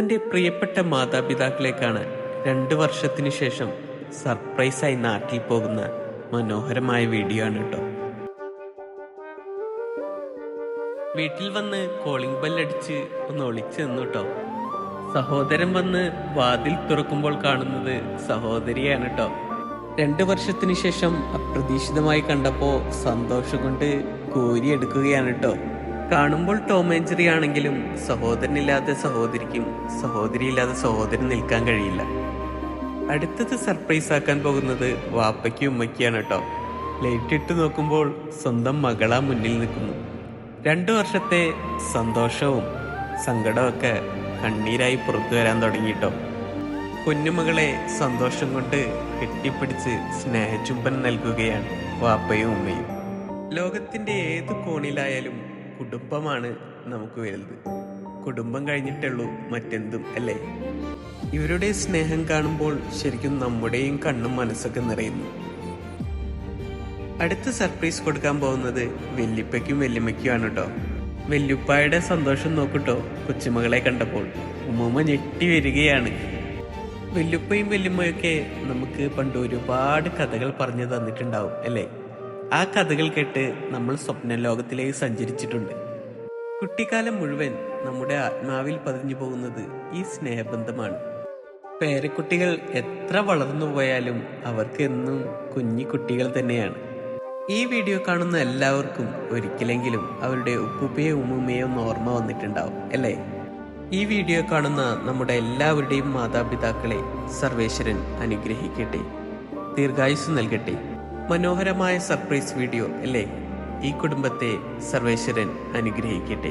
തന്റെ പ്രിയപ്പെട്ട മാതാപിതാക്കളെ കാണാൻ 2 വർഷത്തിനു ശേഷം സർപ്രൈസായി നാട്ടിൽ പോകുന്ന മനോഹരമായ വീഡിയോ ആണ് കേട്ടോ. വീട്ടിൽ വന്ന് കോളിംഗ് ബെല്ലടിച്ച് ഒന്ന് ഒളിച്ചു നിന്നു കേട്ടോ. സഹോദരൻ വന്ന് വാതിൽ തുറക്കുമ്പോൾ കാണുന്നത് സഹോദരിയാണ് കേട്ടോ. 2 വർഷത്തിനു ശേഷം അപ്രതീക്ഷിതമായി കണ്ടപ്പോ സന്തോഷം കൊണ്ട് കോരിയെടുക്കുകയാണ് കേട്ടോ. കാണുമ്പോൾ ടോം ആൻഡ് ജെറി ആണെങ്കിലും സഹോദരനില്ലാതെ സഹോദരിക്കും സഹോദരിയില്ലാതെ സഹോദരൻ നിൽക്കാൻ കഴിയില്ല. അടുത്തത് സർപ്രൈസ് ആക്കാൻ പോകുന്നത് വാപ്പയ്ക്കും ഉമ്മയ്ക്കാണ് കേട്ടോ. ലൈറ്റ് ഇട്ട് നോക്കുമ്പോൾ സ്വന്തം മകളാ മുന്നിൽ നിൽക്കുന്നു. 2 വർഷത്തെ സന്തോഷവും സങ്കടമൊക്കെ കണ്ണീരായി പുറത്തു വരാൻ തുടങ്ങിട്ടോ. കുഞ്ഞുമകളെ സന്തോഷം കൊണ്ട് കെട്ടിപ്പിടിച്ച് സ്നേഹചുംബനം നൽകുകയാണ് വാപ്പയും ഉമ്മയും. ലോകത്തിന്റെ ഏത് കോണിലായാലും കുടുംബമാണ് നമുക്ക് വലുത്. കുടുംബം കഴിഞ്ഞിട്ടുള്ളൂ മറ്റെന്തും, അല്ലേ? ഇവരുടെ സ്നേഹം കാണുമ്പോൾ ശരിക്കും നമ്മുടെയും കണ്ണും മനസ്സൊക്കെ നിറയുന്നു. അടുത്ത സർപ്രൈസ് കൊടുക്കാൻ പോകുന്നത് വല്യപ്പയ്ക്കും വല്യമ്മയ്ക്കുമാണ് കേട്ടോ. വല്യുപ്പായുടെ സന്തോഷം നോക്കൂട്ടോ കൊച്ചുമകളെ കണ്ടപ്പോൾ. ഉമ്മൂമ്മ ഞെട്ടി വരികയാണ്. വല്യുപ്പയും വല്യമ്മയൊക്കെ നമുക്ക് പണ്ട് ഒരുപാട് കഥകൾ പറഞ്ഞു തന്നിട്ടുണ്ടാവും, അല്ലേ? ആ കഥകൾ കേട്ട് നമ്മൾ സ്വപ്ന ലോകത്തിലേക്ക് സഞ്ചരിച്ചിട്ടുണ്ട്. കുട്ടിക്കാലം മുഴുവൻ നമ്മുടെ ആത്മാവിൽ പതിഞ്ഞു പോകുന്നത് ഈ സ്നേഹബന്ധമാണ്. പേരക്കുട്ടികൾ എത്ര വളർന്നു പോയാലും അവർക്ക് എന്നും കുഞ്ഞി കുട്ടികൾ തന്നെയാണ്. ഈ വീഡിയോ കാണുന്ന എല്ലാവർക്കും ഒരിക്കലെങ്കിലും അവരുടെ ഉപ്പുപ്പയോ ഉമ്മുമ്മയോ ഒന്ന് ഓർമ്മ വന്നിട്ടുണ്ടാവും, അല്ലേ? ഈ വീഡിയോ കാണുന്ന നമ്മുടെ എല്ലാവരുടെയും മാതാപിതാക്കളെ സർവേശ്വരൻ അനുഗ്രഹിക്കട്ടെ, ദീർഘായുസ് നൽകട്ടെ. മനോഹരമായ സർപ്രൈസ് വീഡിയോ, അല്ലേ? ഈ കുടുംബത്തെ സർവേശ്വരൻ അനുഗ്രഹിക്കട്ടെ.